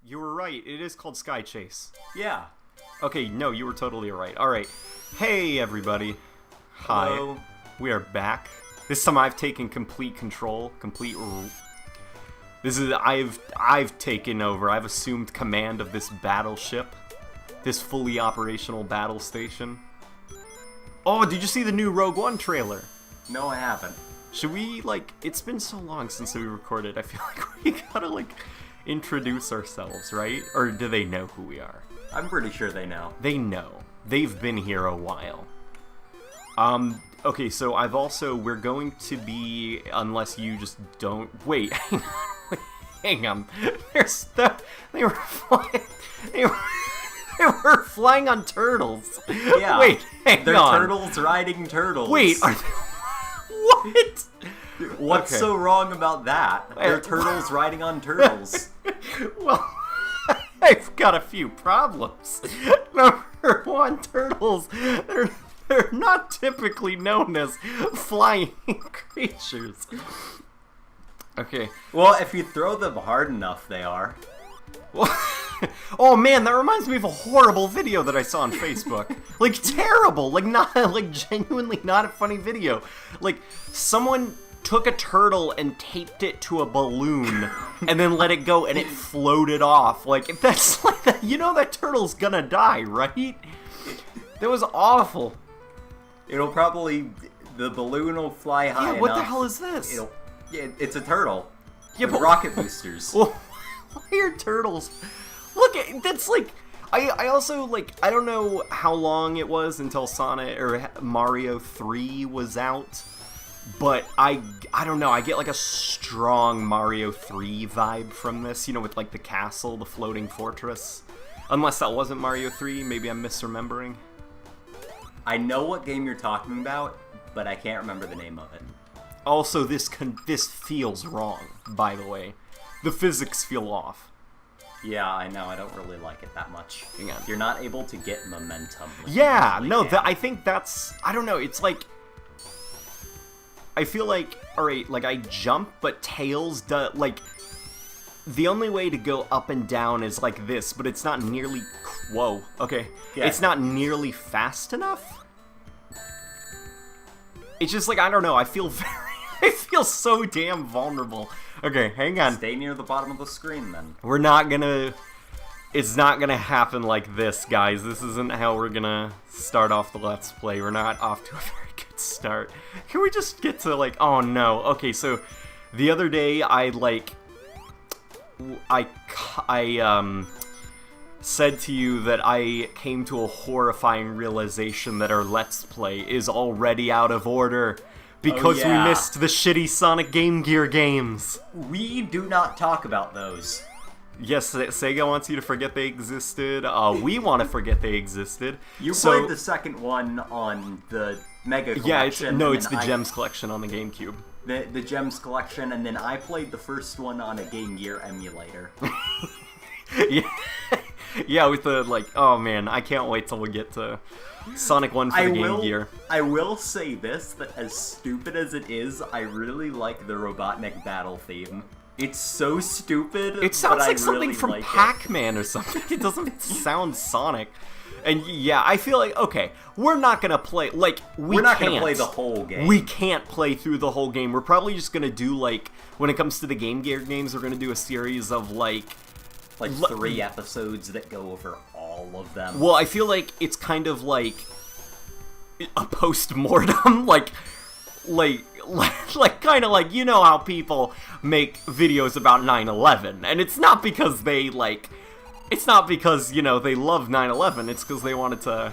You were right. It is called Sky Chase. Yeah. Okay, no, you were totally right. Alright. Hey, everybody. Hi. Hello. We are back. This time I've taken complete control. I've taken over. I've assumed command of this battleship. This fully operational battle station. Oh, did you see the new Rogue One trailer? No, I haven't. Should we, it's been so long since we recorded, I feel like we gotta, introduce ourselves, right? Or do they know who we are? I'm pretty sure they know. They know. They've been here a while. Okay, so we're going to be, unless you just don't, wait, hang on, they were flying on turtles. Yeah. Wait, hang They're on. turtles riding turtles. Wait, are they, what? What's Okay. so wrong about that? They're turtles riding on turtles. Well, I've got a few problems. Number one, turtles, they're not typically known as flying creatures. Okay. Well, if you throw them hard enough, they are. Oh man, that reminds me of a horrible video that I saw on Facebook. Terrible. Genuinely not a funny video. Someone took a turtle and taped it to a balloon and then let it go and it floated off. That's that, that turtle's gonna die, right? That was awful. It'll probably, the balloon will fly high enough. Yeah, what the hell is this? It's a turtle. Yeah, with but rocket boosters. Well, why are turtles? Look, that's I also I don't know how long it was until Sonic or Mario 3 was out, but I don't know. I get a strong Mario 3 vibe from this. With the castle, the floating fortress. Unless that wasn't Mario 3, maybe I'm misremembering. I know what game you're talking about, but I can't remember the name of it. Also, this feels wrong. By the way, the physics feel off. Yeah, I know. I don't really like it that much. Hang on. You're not able to get momentum. Yeah, no, I think that's... I don't know, it's I feel alright, I jump, but Tails does... the only way to go up and down is this, but it's not nearly... Whoa, okay. Yeah. It's not nearly fast enough? It's just I don't know, I feel I feel so damn vulnerable. Okay, hang on. Stay near the bottom of the screen, then. We're not gonna... It's not gonna happen like this, guys. This isn't how we're gonna start off the Let's Play. We're not off to a very good start. Can we just get to, oh no. Okay, so, the other day, I said to you that I came to a horrifying realization that our Let's Play is already out of order. Because we missed the shitty Sonic Game Gear games. We do not talk about those. Yes, Sega wants you to forget they existed. We want to forget they existed. You played the second one on the Mega Collection. Yeah, it's the Gems Collection on the GameCube. The Gems Collection, and then I played the first one on a Game Gear emulator. Yeah, with the, oh man, I can't wait till we get to Sonic 1 for the Game Gear. I will say this, that as stupid as it is, I really like the Robotnik battle theme. It's so stupid. It sounds like something really from Pac-Man or something. It doesn't sound Sonic. And yeah, I feel okay, we're not gonna play, we're not gonna play the whole game. We can't play through the whole game. We're probably just gonna do, when it comes to the Game Gear games, we're gonna do a series of, 3 episodes that go over all of them. Well, I feel it's kind of a post-mortem, kind of you know how people make videos about 9/11, and it's not because they, it's not because, they love 9/11, it's because they wanted to,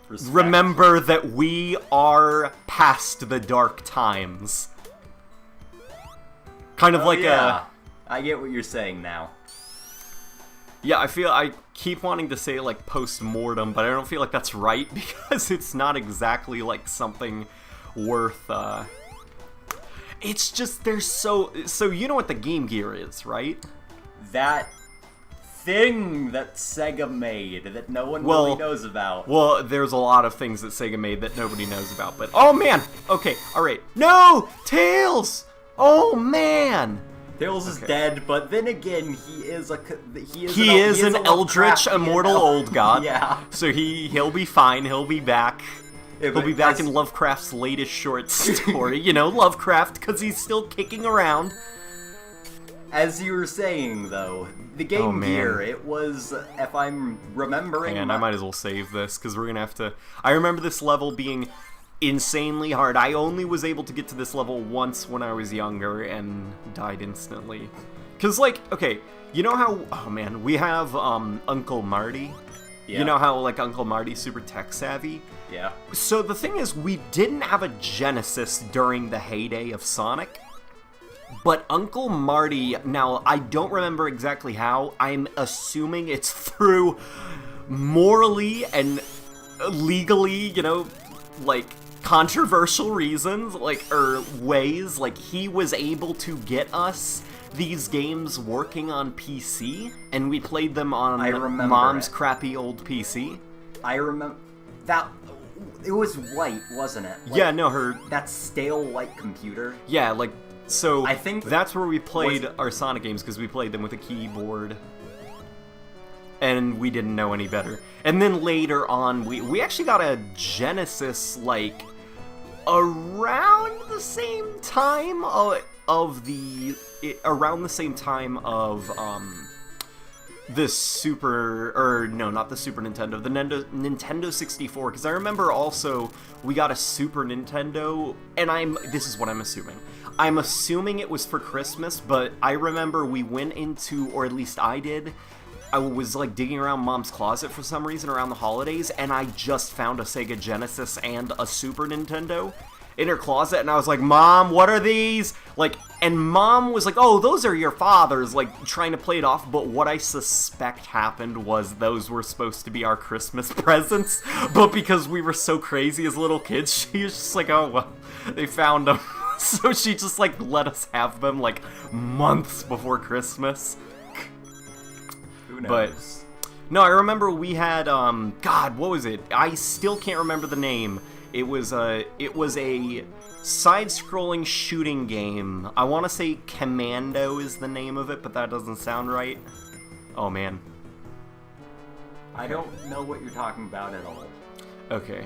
Respect. remember that we are past the dark times. Kind of I get what you're saying now. Yeah, I keep wanting to say, post-mortem, but I don't feel like that's right, because it's not exactly, something worth, It's just, there's so you know what the Game Gear is, right? That thing that Sega made that no one really knows about. Well, there's a lot of things that Sega made that nobody knows about, but... Oh, man! Okay, alright. No! Tails! Oh, man! Tails is dead, but then again, he is an eldritch, immortal old god. Yeah. So he'll be fine. He'll be back. Yeah, he'll be back in Lovecraft's latest short story. You know, Lovecraft, because he's still kicking around. As you were saying, though, the Game Gear, it was, if I'm remembering... And I might as well save this, because we're going to have to... I remember this level being insanely hard. I only was able to get to this level once when I was younger, and died instantly. Because, like, okay, you know how... Oh, man, we have Uncle Marty. Yeah. You know how, like, Uncle Marty's super tech-savvy? Yeah. So the thing is, we didn't have a Genesis during the heyday of Sonic. But Uncle Marty, now, I don't remember exactly how. I'm assuming it's through morally and legally, you know, like, controversial reasons, like, or ways. Like, he was able to get us these games working on PC, and we played them on Mom's crappy old PC. I remember that. It was white, wasn't it? Like, yeah, no, that stale white computer. Yeah, like, so I think that's where we played our Sonic games, because we played them with a keyboard. And we didn't know any better. And then later on, we actually got a Genesis, like, around the same time of the not the Super Nintendo, the Nintendo 64, because I remember also we got a Super Nintendo, and this is what I'm assuming. I'm assuming it was for Christmas, but I remember we went into, or at least I did, I was like digging around Mom's closet for some reason around the holidays, and I just found a Sega Genesis and a Super Nintendo in her closet, and I was like, Mom, what are these? Like, and Mom was like, oh, those are your father's, like, trying to play it off, but what I suspect happened was those were supposed to be our Christmas presents, but because we were so crazy as little kids, she was just like, oh, well, they found them. So she just, like, let us have them, like, months before Christmas. Who knows? But, no, I remember we had, God, what was it? I still can't remember the name. It was a side-scrolling shooting game. I want to say Commando is the name of it, but that doesn't sound right. Oh, man. I don't know what you're talking about at all. Okay.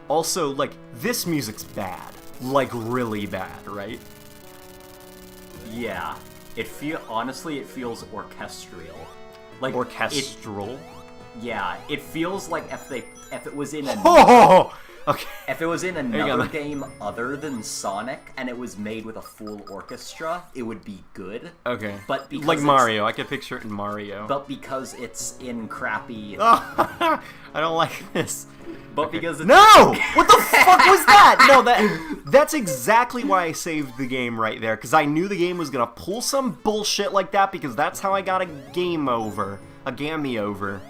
Also, like, this music's bad. Like, really bad, right? Yeah. Honestly, it feels orchestral. Like, orchestral? Yeah, it feels like if it was in okay. If it was in another game other than Sonic, and it was made with a full orchestra, it would be good. Okay. But because like Mario, I could picture it in Mario. But because it's in crappy... I don't like this. But because it's... No! What the fuck was that? No, that's exactly why I saved the game right there, because I knew the game was gonna pull some bullshit like that, because that's how I got a game over. A gammy over.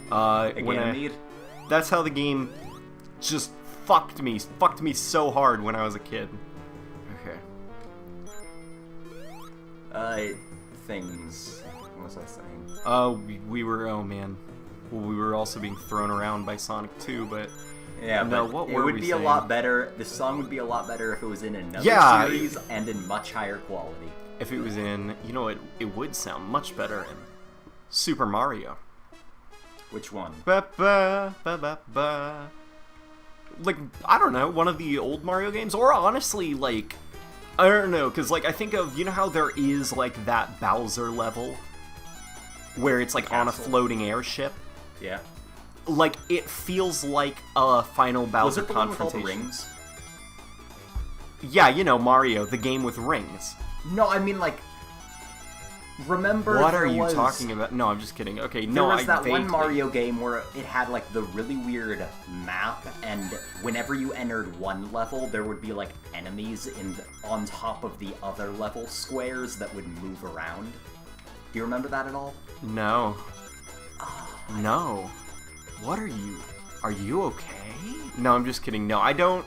That's how the game just fucked me so hard when I was a kid. Okay. Things. What was I saying? We were, oh man. Well, we were also being thrown around by Sonic 2, but... Yeah, no, but what it were would we be saying? a lot better, the song would be a lot better if it was in another series and in much higher quality. If it was in, you know, it would sound much better in Super Mario. Which one? Ba, ba, ba, ba, ba. Like, I don't know, one of the old Mario games, or honestly, like, I don't know, because, like, I think of, you know how there is, like, that Bowser level, where it's, like, on a floating airship? Yeah. Like, it feels like a final Bowser confrontation. Was it the one with all the rings? Yeah, you know, Mario, the game with rings. No, I mean, like, remember what are you talking about? No, I'm just kidding. Okay, no, there was that one Mario game where it had, like, the really weird map, and whenever you entered one level, there would be, like, enemies on top of the other level squares that would move around. Do you remember that at all? No. No. What are you? Are you okay? No, I'm just kidding. No, I don't...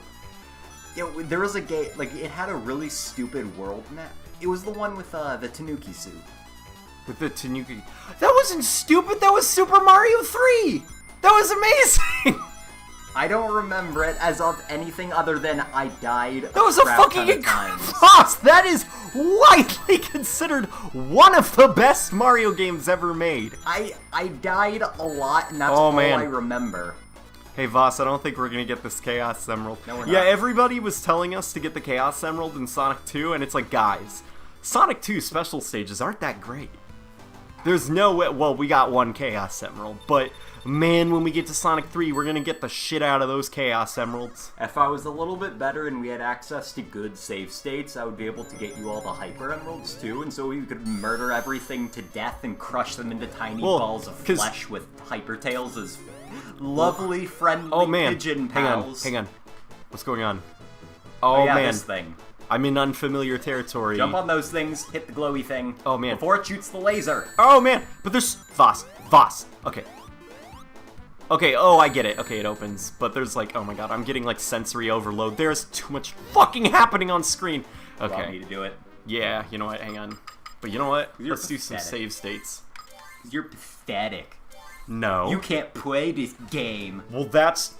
There was a game, like, it had a really stupid world map. It was the one with the Tanuki suit. With the Tanuki... That wasn't stupid! That was Super Mario 3! That was amazing! I don't remember it as of anything other than I died. That was a fucking boss. That is widely considered one of the best Mario games ever made. I died a lot, and that's all I remember. Hey Voss, I don't think we're gonna get this Chaos Emerald. No, we're not. Yeah, everybody was telling us to get the Chaos Emerald in Sonic 2, and it's like, guys, Sonic 2 special stages aren't that great. There's no way. Well, we got one Chaos Emerald, but man, when we get to Sonic 3, we're gonna get the shit out of those Chaos Emeralds. If I was a little bit better and we had access to good save states, I would be able to get you all the Hyper Emeralds too, and so we could murder everything to death and crush them into tiny balls of flesh with Hyper Tails as lovely, friendly pigeon pals. Hang on. What's going on? Oh yeah, man. This thing. I'm in unfamiliar territory. Jump on those things, hit the glowy thing. Oh man. Before it shoots the laser. Oh man, but there's Voss. Okay. Okay, oh, I get it. Okay, it opens. But there's like, oh my god, I'm getting like sensory overload. There's too much fucking happening on screen. Okay. Want me to do it? Yeah, you know what, hang on. But you know what? You're Let's do some save states. You're pathetic. No. You can't play this game. Well, I'm Voss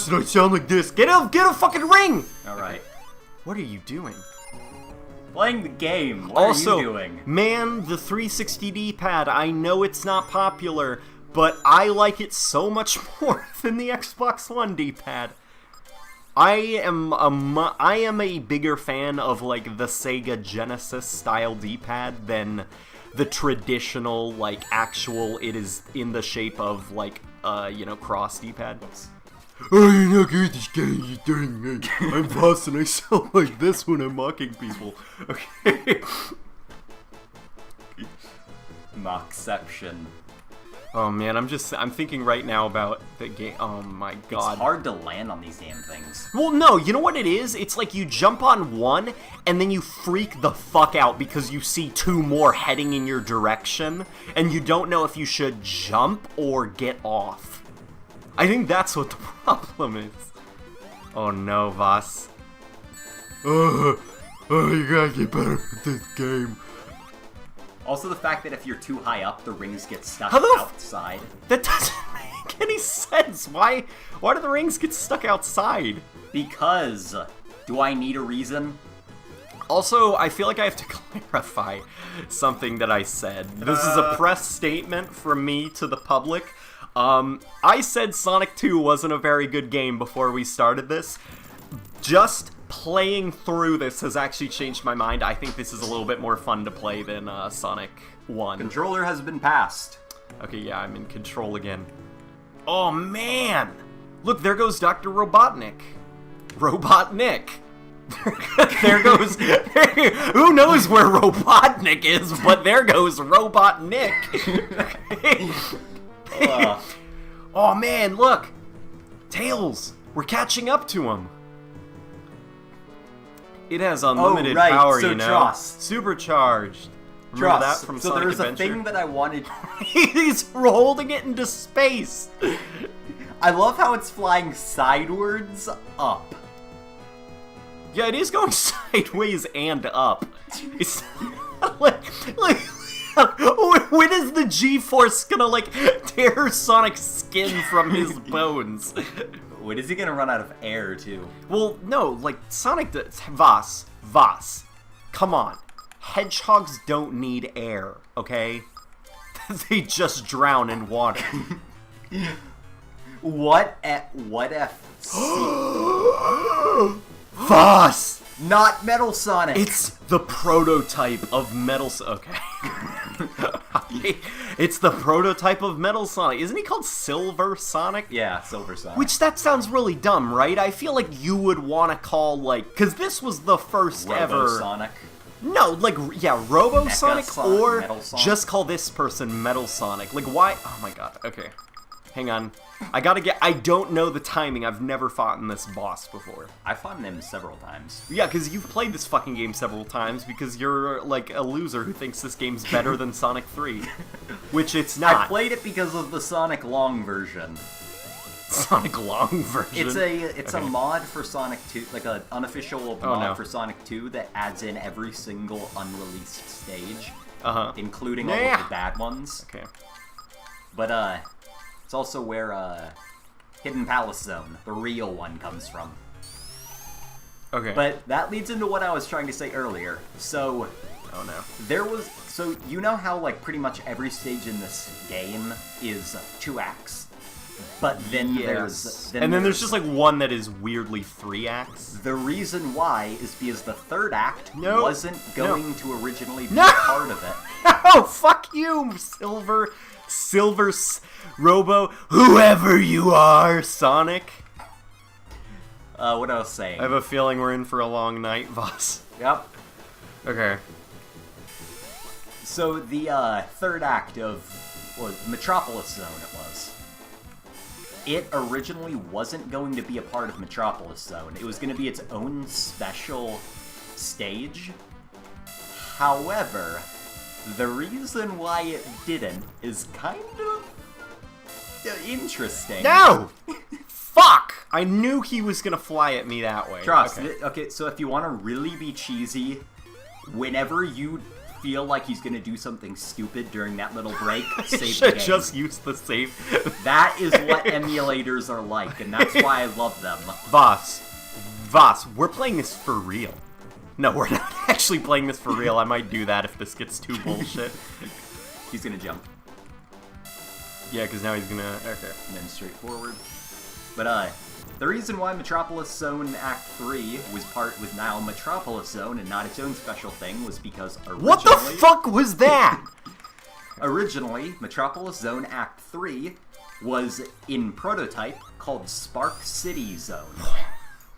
and I sound like this. Get a fucking ring! Alright. What are you doing? Playing the game. What are you doing? Man, the 360 D-pad, I know it's not popular, but I like it so much more than the Xbox One D-pad. I am a bigger fan of like the Sega Genesis style D-pad than the traditional like actual. It is in the shape of like cross D-pad. Oh, you're not good at this game, you're doing me. I'm Voss and I sound like this when I'm mocking people. Okay. Mockception. Oh man, I'm thinking right now about the game. Oh my god. It's hard to land on these damn things. Well, no, you know what it is? It's like you jump on one, and then you freak the fuck out because you see two more heading in your direction, and you don't know if you should jump or get off. I think that's what the problem is. Oh no, Voss. Oh, you gotta get better at this game. Also, the fact that if you're too high up, the rings get stuck outside. That doesn't make any sense. Why do the rings get stuck outside? Because. Do I need a reason? Also, I feel like I have to clarify something that I said. This is a press statement from me to the public. I said Sonic 2 wasn't a very good game before we started this. Just playing through this has actually changed my mind. I think this is a little bit more fun to play than Sonic 1. Controller has been passed. Okay, yeah, I'm in control again. Oh, man! Look, there goes Dr. Robotnik. Robotnik. There goes... Who knows where Robotnik is, but there goes Robotnik. Oh, man, look! Tails! We're catching up to him. It has unlimited power, you know. Trust. Supercharged. Remember that from Sonic Adventure? So there's a thing that I wanted... He's holding it into space! I love how it's flying sidewards up. Yeah, it is going sideways and up. It's like when is the G-force gonna like tear Sonic's skin from his bones? When is he gonna run out of air too? Well, no, like Sonic does. Voss, come on. Hedgehogs don't need air, okay? They just drown in water. What if? Voss! Not Metal Sonic! It's the prototype of Metal Sonic. Okay. It's the prototype of Metal Sonic. Isn't he called Silver Sonic? Yeah, Silver Sonic. Which, that sounds really dumb, right? I feel like you would want to call, like... Because this was the first ever... Sonic? No, like, yeah, Robo Sonic, Sonic, or Metal Sonic. Just call this person Metal Sonic. Like, why? Oh my god, okay. Hang on. I don't know the timing. I've never fought in this boss before. I've fought him several times. Yeah, because you've played this fucking game several times because you're, like, a loser who thinks this game's better than Sonic 3. Which it's not. I played it because of the Sonic Long version. Sonic Long version? It's a mod for Sonic 2, like an unofficial mod for Sonic 2 that adds in every single unreleased stage. Including all of the bad ones. Okay. But, it's also where, Hidden Palace Zone, the real one, comes from. Okay. But that leads into what I was trying to say earlier. So, oh no. So you know how, like, pretty much every stage in this game is 2 acts? But then there's just, like, one that is weirdly 3 acts? The reason why is because the 3rd act wasn't going to originally be part of it. Oh, fuck you, Silver Robo, whoever you are, Sonic. What I was saying. I have a feeling we're in for a long night, Voss. Yep. Okay. So the 3rd act of Metropolis Zone it originally wasn't going to be a part of Metropolis Zone. It was going to be its own special stage. However, the reason why it didn't is kind of interesting. No! Fuck! I knew he was gonna fly at me that way. Trust. Okay, so if you want to really be cheesy, whenever you feel like he's gonna do something stupid during that little break, save the game. Just use the save. That is what emulators are like, and that's why I love them. Voss, we're playing this for real. No, we're not actually playing this for real. I might do that if this gets too bullshit. He's gonna jump. Yeah, because now he's gonna... Okay. And then straight forward. But, the reason why Metropolis Zone Act 3 was now Metropolis Zone and not its own special thing was because originally... What the fuck was that? Originally, Metropolis Zone Act 3 was in prototype called Spark City Zone.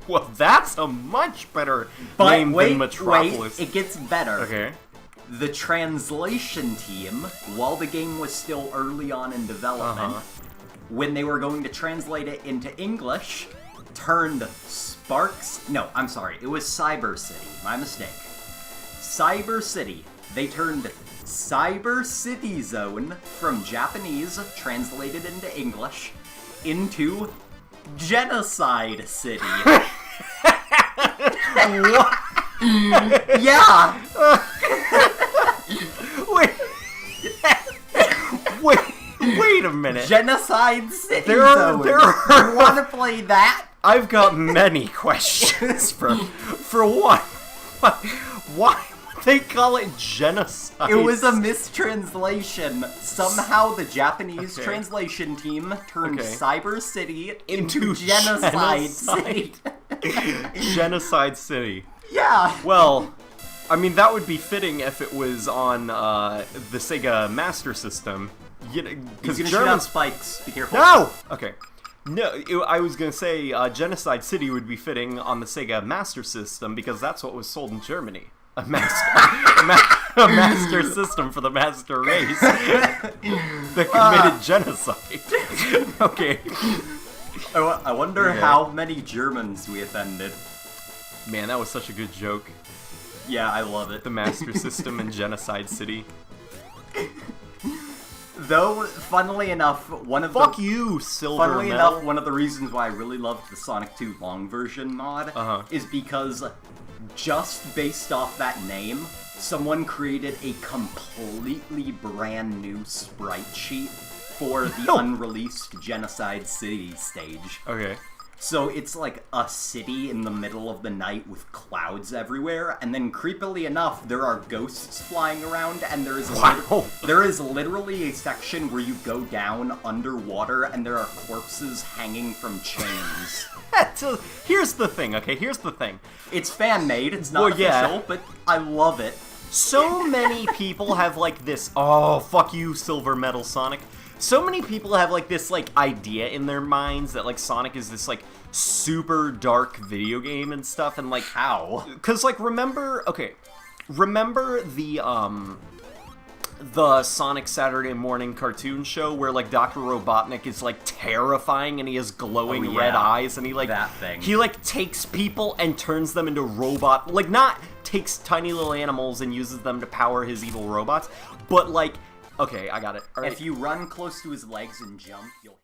Well, that's a much better name than Metropolis. Wait, it gets better. Okay. The translation team, while the game was still early on in development, when they were going to translate it into English, turned Sparks... No, I'm sorry. It was Cyber City. My mistake. Cyber City. They turned Cyber City Zone from Japanese, translated into English, into Genocide City. What? Yeah! Wait a minute. Genocide City Zone. You want to play that? I've got many questions. For one, why would they call it genocide? It was a mistranslation. Somehow the Japanese translation team turned Cyber City into Genocide City. Genocide City. Yeah. Well, I mean, that would be fitting if it was on the Sega Master System. Because German shoot out spikes. Be careful. No. Okay. No, I was gonna say Genocide City would be fitting on the Sega Master System because that's what was sold in Germany. A master system for the master race that committed genocide. Okay. I wonder how many Germans we offended. Man, that was such a good joke. Yeah, I love it. The Master System and Genocide City. Though, funnily enough, one of Fuck you, Silver Funnily Metal. enough, one of the reasons why I really loved the Sonic 2 long version mod is because just based off that name, someone created a completely brand new sprite sheet for the unreleased Genocide City stage. Okay. So it's like a city in the middle of the night with clouds everywhere, and then creepily enough, there are ghosts flying around, and there is literally a section where you go down underwater, and there are corpses hanging from chains. So, here's the thing, okay? Here's the thing. It's fan-made, it's not official, but I love it. So many people have, like, this... Oh, fuck you, Silver Metal Sonic. So many people have, like, this, like, idea in their minds that, like, Sonic is this, like, super dark video game and stuff, and, like... How? Because, like, remember the Sonic Saturday morning cartoon show where, like, Dr. Robotnik is, like, terrifying and he has glowing red eyes and he, like... That thing. He, like, takes people and turns them into robot... Like, not takes tiny little animals and uses them to power his evil robots, but, like... Okay, I got it. All right. If you run close to his legs and jump, you'll